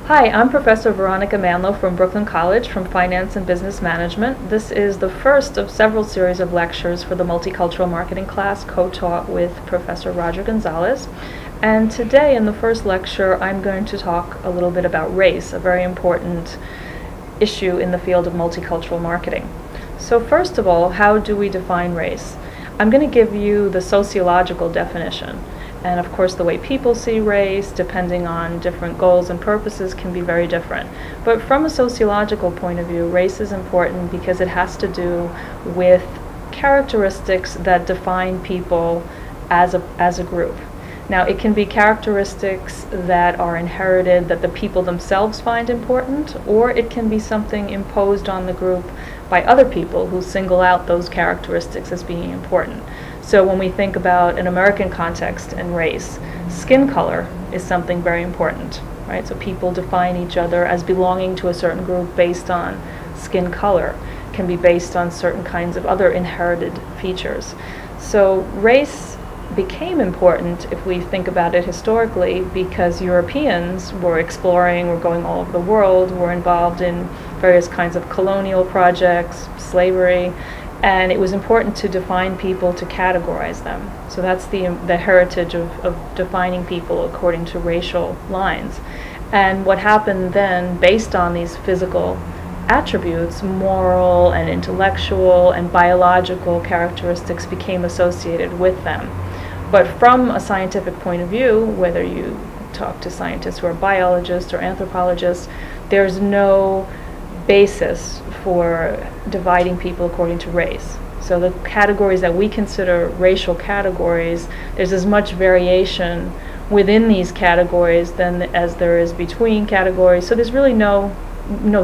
Hi, I'm Professor Veronica Manlow from Brooklyn College from Finance and Business Management. This is the first of several series of lectures for the Multicultural Marketing class co-taught with Professor Roger Gonzalez. And today in the first lecture I'm going to talk a little bit about race, a very important issue in the field of multicultural marketing. So first of all, how do we define race? I'm going to give you the sociological definition. And of course the way people see race, depending on different goals and purposes, can be very different. But from a sociological point of view, race is important because it has to do with characteristics that define people as a group. Now it can be characteristics that are inherited that the people themselves find important, or it can be something imposed on the group by other people who single out those characteristics as being important. So when we think about an American context and race, skin color is something very important, right? So people define each other as belonging to a certain group based on skin color. It can be based on certain kinds of other inherited features. So race became important, if we think about it historically, because Europeans were exploring, were going all over the world, were involved in various kinds of colonial projects, slavery, and it was important to define people, to categorize them. So that's the heritage of defining people according to racial lines. And what happened then, based on these physical attributes, moral and intellectual and biological characteristics became associated with them. But from a scientific point of view, whether you talk to scientists who are biologists or anthropologists, there's no basis for dividing people according to race. So the categories that we consider racial categories, there's as much variation within these categories than as there is between categories. So there's really no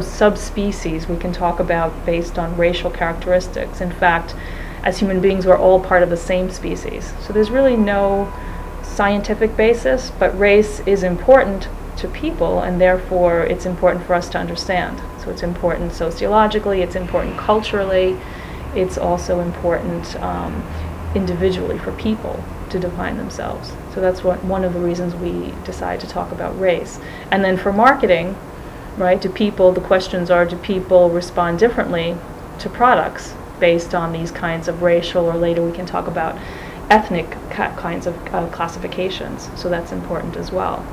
subspecies we can talk about based on racial characteristics. In fact, as human beings, we're all part of the same species. So there's really no scientific basis, but race is important to people, and therefore it's important for us to understand. So it's important sociologically, it's important culturally, it's also important individually for people to define themselves. So that's one of the reasons we decide to talk about race. And then for marketing, right, the questions are, do people respond differently to products based on these kinds of racial, or later we can talk about ethnic kinds of classifications. So that's important as well.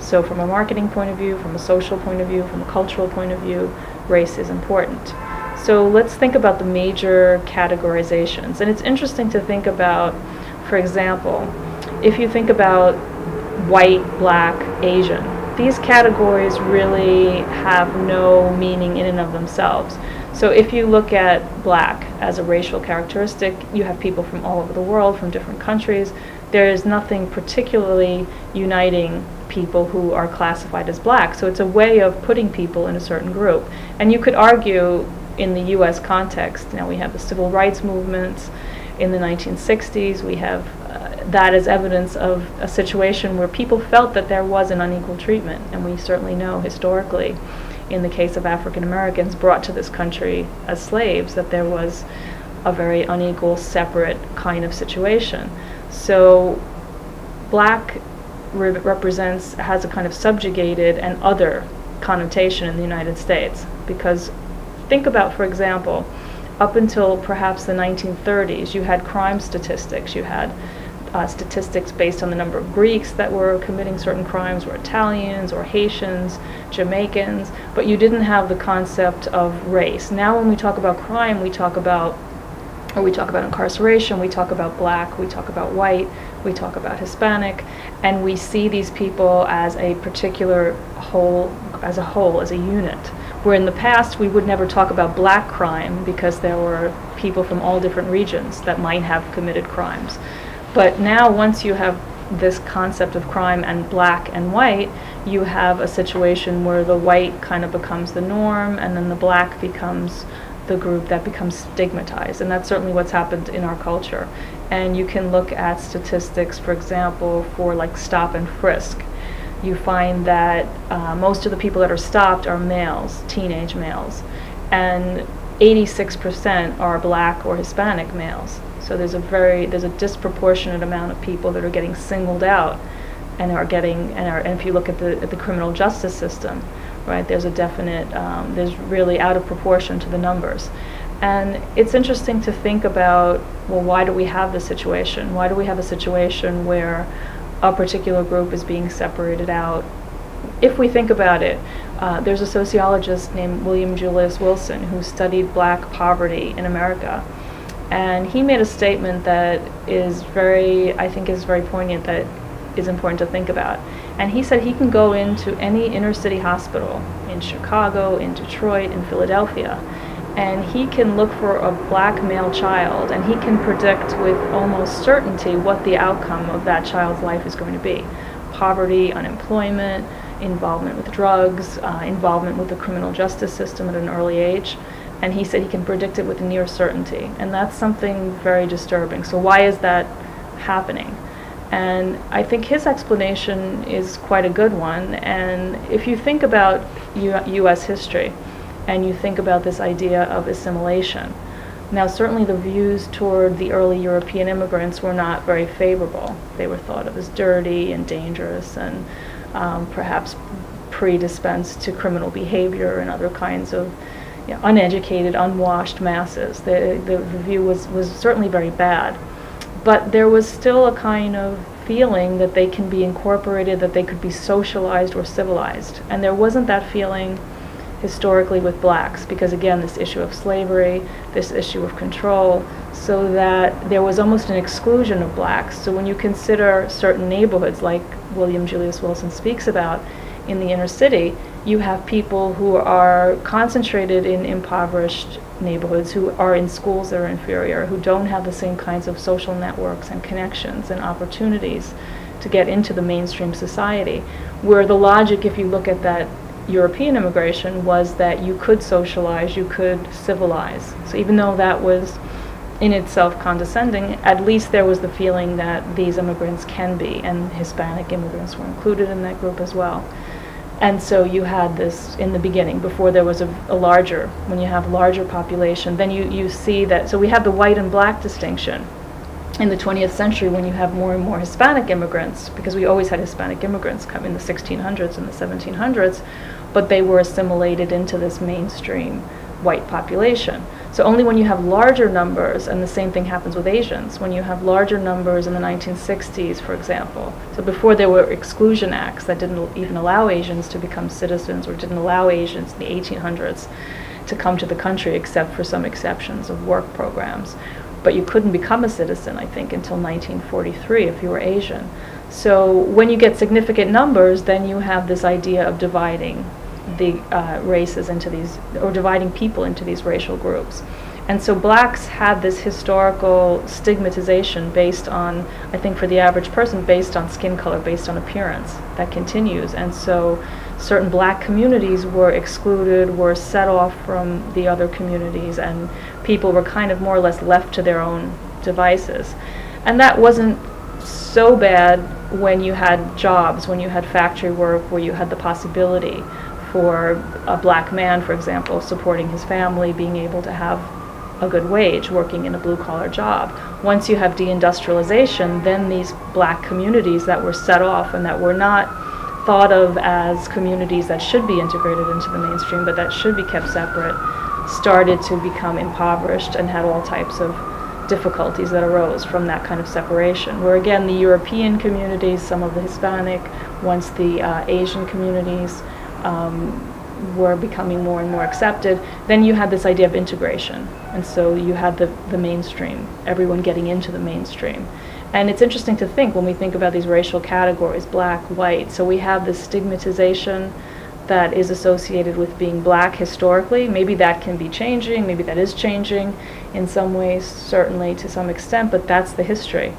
So from a marketing point of view, from a social point of view, from a cultural point of view, race is important. So let's think about the major categorizations. And it's interesting to think about, for example, if you think about white, black, Asian, these categories really have no meaning in and of themselves. So if you look at black as a racial characteristic, you have people from all over the world, from different countries. There is nothing particularly uniting people who are classified as black. So it's a way of putting people in a certain group. And you could argue in the US context, now we have the civil rights movements in the 1960s, we have that as evidence of a situation where people felt that there was an unequal treatment. And we certainly know historically, in the case of African Americans brought to this country as slaves, that there was a very unequal, separate kind of situation. So black has a kind of subjugated and other connotation in the United States, because think about, for example, up until perhaps the 1930s, you had crime statistics. You had statistics based on the number of Greeks that were committing certain crimes, or Italians, or Haitians, Jamaicans, but you didn't have the concept of race. Now when we talk about crime, we talk about incarceration, we talk about black, we talk about white, we talk about Hispanic, and we see these people as a particular whole, as a unit. Where in the past we would never talk about black crime because there were people from all different regions that might have committed crimes. But now once you have this concept of crime and black and white, you have a situation where the white kind of becomes the norm, and then the black becomes the group that becomes stigmatized. And that's certainly what's happened in our culture. And you can look at statistics, for example, for like stop and frisk. You find that most of the people that are stopped are males, teenage males, and 86% are black or Hispanic males. So there's a disproportionate amount of people that are getting singled out and are getting, and if you look at the criminal justice system, right, there's a definite, there's really out of proportion to the numbers. And it's interesting to think about, well, why do we have this situation? Why do we have a situation where a particular group is being separated out? If we think about it, there's a sociologist named William Julius Wilson who studied black poverty in America. And he made a statement that is I think is very poignant, that is important to think about. And he said he can go into any inner city hospital in Chicago, in Detroit, in Philadelphia, and he can look for a black male child, and he can predict with almost certainty what the outcome of that child's life is going to be. Poverty, unemployment, involvement with drugs, involvement with the criminal justice system at an early age. And he said he can predict it with near certainty. And that's something very disturbing. So why is that happening? And I think his explanation is quite a good one. And if you think about U.S. history, and you think about this idea of assimilation, now certainly the views toward the early European immigrants were not very favorable. They were thought of as dirty and dangerous, and perhaps predisposed to criminal behavior and other kinds of uneducated, unwashed masses. The view was certainly very bad. But there was still a kind of feeling that they can be incorporated, that they could be socialized or civilized. And there wasn't that feeling historically with blacks, because again, this issue of slavery, this issue of control, so that there was almost an exclusion of blacks. So when you consider certain neighborhoods, like William Julius Wilson speaks about, in the inner city, you have people who are concentrated in impoverished neighborhoods, who are in schools that are inferior, who don't have the same kinds of social networks and connections and opportunities to get into the mainstream society, where the logic, if you look at that European immigration, was that you could socialize, you could civilize. So even though that was in itself condescending, at least there was the feeling that these immigrants can be, and Hispanic immigrants were included in that group as well. And so you had this in the beginning, before there was a larger, when you have larger population, then you see that, so we have the white and black distinction in the 20th century when you have more and more Hispanic immigrants, because we always had Hispanic immigrants come in the 1600s and the 1700s, but they were assimilated into this mainstream white population. So only when you have larger numbers, and the same thing happens with Asians, when you have larger numbers in the 1960s, for example. So before there were exclusion acts that didn't even allow Asians to become citizens, or didn't allow Asians in the 1800s to come to the country, except for some exceptions of work programs. But you couldn't become a citizen, I think, until 1943 if you were Asian. So when you get significant numbers, then you have this idea of dividing the races into these, or dividing people into these racial groups. And so blacks had this historical stigmatization based on, I think for the average person, based on skin color, based on appearance, that continues. And so certain black communities were excluded, were set off from the other communities, and people were kind of more or less left to their own devices. And that wasn't so bad when you had jobs, when you had factory work, where you had the possibility for a black man, for example, supporting his family, being able to have a good wage, working in a blue-collar job. Once you have deindustrialization, then these black communities that were set off and that were not thought of as communities that should be integrated into the mainstream, but that should be kept separate, started to become impoverished and had all types of difficulties that arose from that kind of separation. Where again, the European communities, some of the Hispanic, once the Asian communities were becoming more and more accepted, then you had this idea of integration. And so you had the mainstream, everyone getting into the mainstream. And it's interesting to think, when we think about these racial categories, black, white, so we have this stigmatization that is associated with being black historically. Maybe that can be changing, maybe that is changing in some ways, certainly to some extent, but that's the history.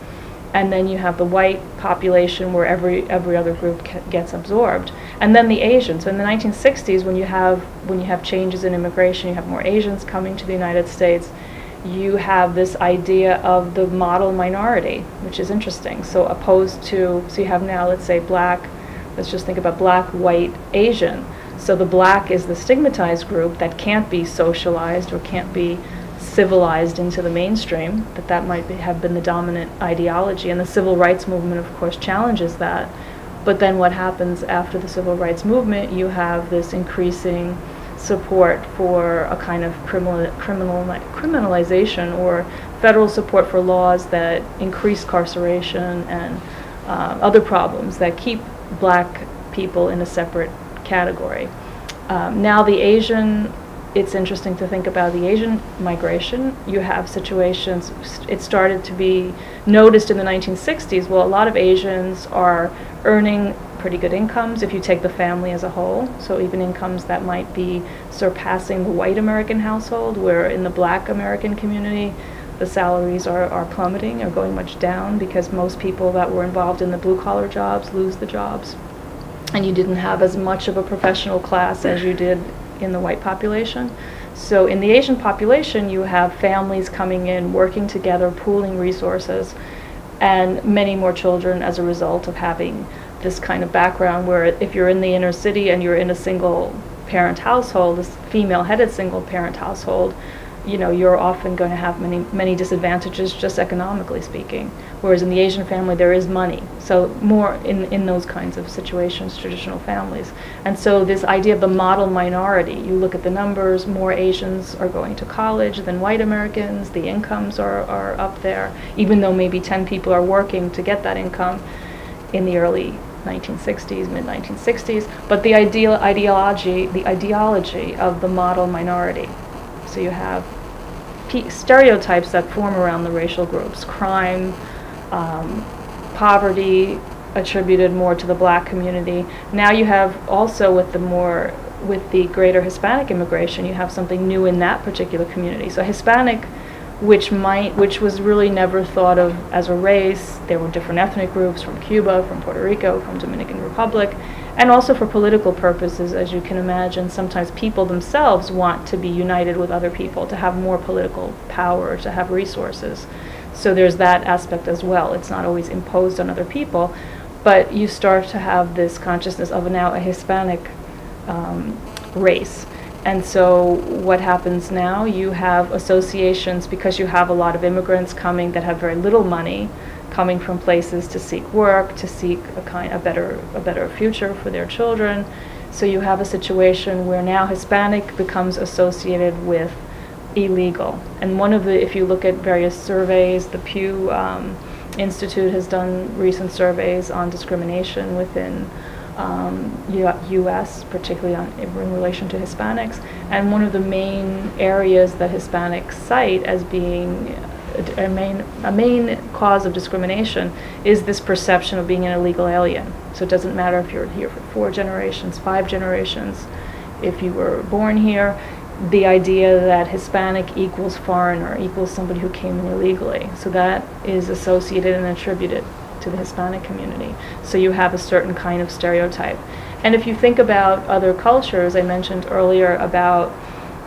And then you have the white population where every other group gets absorbed. And then the Asians. So in the 1960s, when you have changes in immigration, you have more Asians coming to the United States, you have this idea of the model minority, which is interesting. So opposed to, so you have now, let's say black, let's just think about black, white, Asian. So the black is the stigmatized group that can't be socialized or can't be civilized into the mainstream, that might have been the dominant ideology. And the civil rights movement, of course, challenges that But then what happens after the civil rights movement, you have this increasing support for a kind of criminalization or federal support for laws that increase incarceration and other problems that keep black people in a separate category. Now it's interesting to think about the Asian migration. You have situations, it started to be noticed in the 1960s. Well, a lot of Asians are earning pretty good incomes if you take the family as a whole. So even incomes that might be surpassing the white American household, where in the black American community, the salaries are plummeting or going much down because most people that were involved in the blue-collar jobs lose the jobs. And you didn't have as much of a professional class as you did in the white population. So in the Asian population, you have families coming in, working together, pooling resources, and many more children as a result of having this kind of background where if you're in the inner city and you're in a single-parent household, a female-headed single-parent household, you know, you're often going to have many disadvantages just economically speaking. Whereas in the Asian family, there is money. So more in those kinds of situations, traditional families. And so this idea of the model minority, you look at the numbers, more Asians are going to college than white Americans, the incomes are up there, even though maybe 10 people are working to get that income in the early 1960s, mid-1960s, but the ideology of the model minority. So you have stereotypes that form around the racial groups, crime, poverty attributed more to the black community. Now you have also with the greater Hispanic immigration, you have something new in that particular community. So Hispanic, which was really never thought of as a race. There were different ethnic groups from Cuba, from Puerto Rico, from Dominican Republic, and also for political purposes, as you can imagine. Sometimes people themselves want to be united with other people, to have more political power, to have resources. So there's that aspect as well. It's not always imposed on other people, but you start to have this consciousness of now a Hispanic race. And so what happens now, you have associations, because you have a lot of immigrants coming that have very little money, coming from places to seek work, to seek a better future for their children. So you have a situation where now Hispanic becomes associated with illegal. And if you look at various surveys, the Pew Institute has done recent surveys on discrimination within U.S., particularly in relation to Hispanics, and one of the main areas that Hispanics cite as being a main cause of discrimination is this perception of being an illegal alien. So it doesn't matter if you're here for 4 generations, 5 generations, if you were born here, the idea that Hispanic equals foreigner, equals somebody who came in illegally. So that is associated and attributed to the Hispanic community. So you have a certain kind of stereotype. And if you think about other cultures, I mentioned earlier about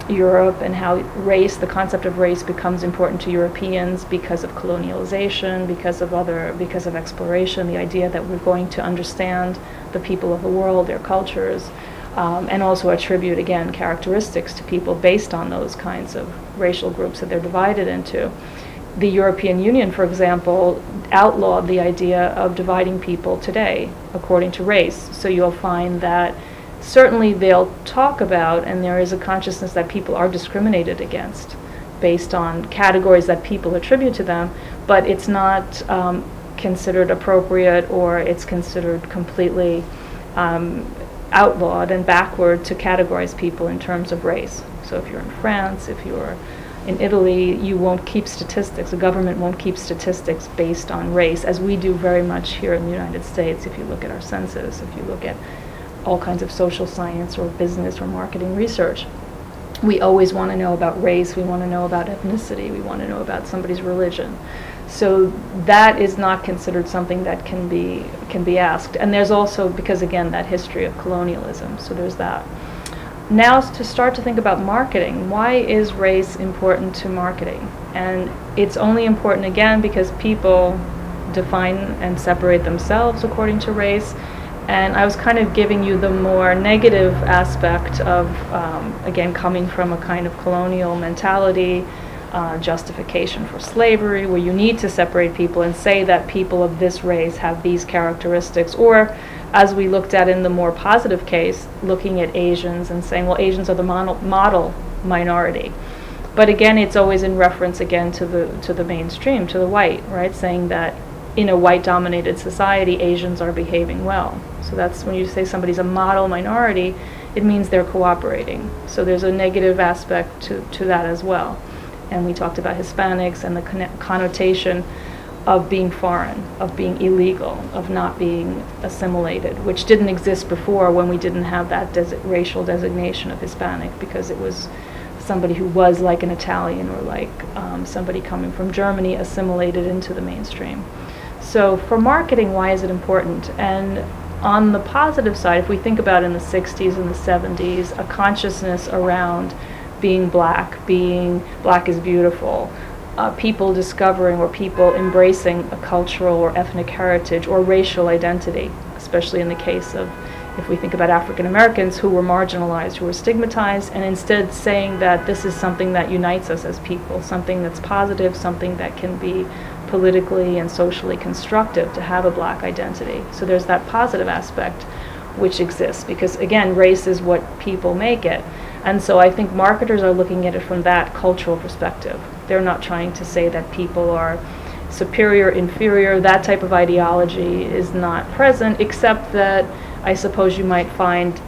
Europe and how the concept of race becomes important to Europeans because of colonialization, because of exploration, the idea that we're going to understand the people of the world, their cultures, and also attribute, again, characteristics to people based on those kinds of racial groups that they're divided into. The European Union, for example, outlawed the idea of dividing people today according to race. So you'll find that certainly they'll talk about, and there is a consciousness that people are discriminated against based on categories that people attribute to them, but it's not considered appropriate, or it's considered completely outlawed and backward to categorize people in terms of race. So if you're in France, if you're in Italy, you won't keep statistics, the government won't keep statistics based on race, as we do very much here in the United States. If you look at our census, if you look at all kinds of social science or business or marketing research, we always want to know about race, we want to know about ethnicity, we want to know about somebody's religion. So that is not considered something that can be asked. And there's also, because again, that history of colonialism, so there's that. Now to start to think about marketing. Why is race important to marketing? And it's only important, again, because people define and separate themselves according to race. And I was kind of giving you the more negative aspect of, again, coming from a kind of colonial mentality, justification for slavery, where you need to separate people and say that people of this race have these characteristics, or as we looked at in the more positive case, looking at Asians and saying, well, Asians are the model minority. But again, it's always in reference again to the mainstream, to the white, right? Saying that in a white-dominated society, Asians are behaving well. So that's when you say somebody's a model minority, it means they're cooperating. So there's a negative aspect to that as well. And we talked about Hispanics and the connotation of being foreign, of being illegal, of not being assimilated, which didn't exist before when we didn't have that racial designation of Hispanic, because it was somebody who was like an Italian or like somebody coming from Germany assimilated into the mainstream. So for marketing, why is it important? And on the positive side, if we think about in the 60s and the 70s, a consciousness around being black is beautiful, people discovering or people embracing a cultural or ethnic heritage or racial identity, especially in the case of, if we think about African Americans who were marginalized, who were stigmatized, and instead saying that this is something that unites us as people, something that's positive, something that can be politically and socially constructive to have a black identity. So there's that positive aspect which exists, because again, race is what people make it. And so I think marketers are looking at it from that cultural perspective. They're not trying to say that people are superior, inferior. That type of ideology is not present, except that I suppose you might find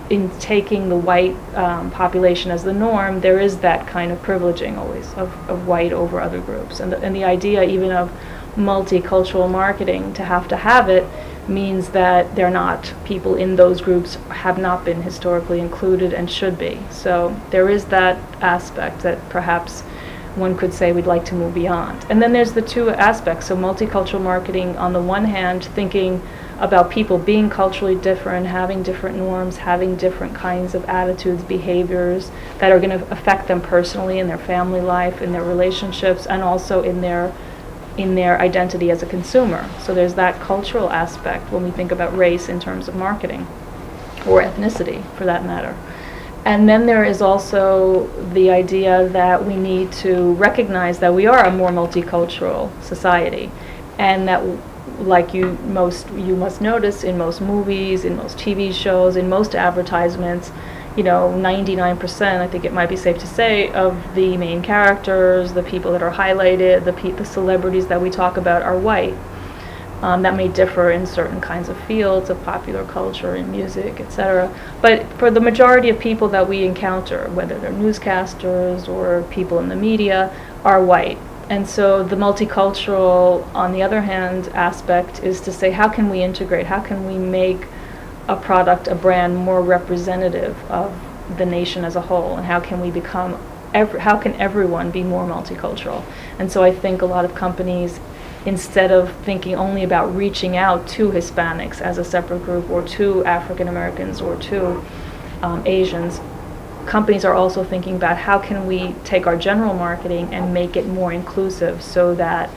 in taking the white population as the norm, there is that kind of privileging always of white over other groups. And the idea even of multicultural marketing, to have it, means that they're not, people in those groups have not been historically included and should be. So there is that aspect that perhaps one could say we'd like to move beyond. And then there's the two aspects. So multicultural marketing, on the one hand, thinking about people being culturally different, having different norms, having different kinds of attitudes, behaviors that are going to affect them personally in their family life, in their relationships, and also in their identity as a consumer. So there's that cultural aspect when we think about race in terms of marketing, or ethnicity for that matter. And then there is also the idea that we need to recognize that we are a more multicultural society, and that, like you must notice in most movies, in most TV shows, in most advertisements, 99%, I think it might be safe to say, of the main characters, the people that are highlighted, the celebrities that we talk about are white. That may differ in certain kinds of fields of popular culture and music, etc. But for the majority of people that we encounter, whether they're newscasters or people in the media, are white. And so the multicultural, on the other hand, aspect is to say, how can we integrate, how can we make a product, a brand, more representative of the nation as a whole, and how can we become, how can everyone be more multicultural? And so I think a lot of companies, instead of thinking only about reaching out to Hispanics as a separate group, or to African Americans, or to Asians, companies are also thinking about how can we take our general marketing and make it more inclusive, so that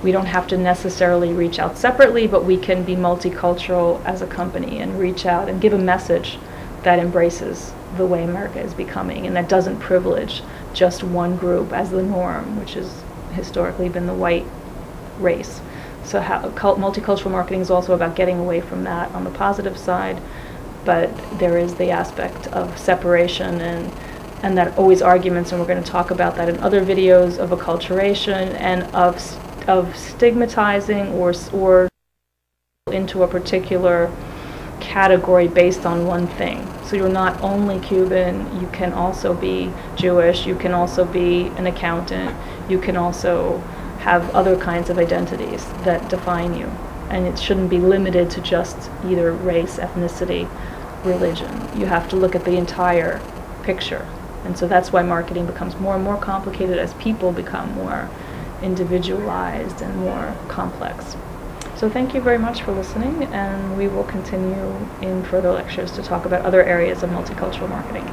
we don't have to necessarily reach out separately, but we can be multicultural as a company and reach out and give a message that embraces the way America is becoming, and that doesn't privilege just one group as the norm, which has historically been the white race. So multicultural marketing is also about getting away from that on the positive side, but there is the aspect of separation and that always arguments, and we're going to talk about that in other videos, of acculturation and of stigmatizing or into a particular category based on one thing. So you're not only Cuban, you can also be Jewish, you can also be an accountant, you can also have other kinds of identities that define you. And it shouldn't be limited to just either race, ethnicity, religion. You have to look at the entire picture. And so that's why marketing becomes more and more complicated as people become more individualized and more complex. So thank you very much for listening, and we will continue in further lectures to talk about other areas of multicultural marketing.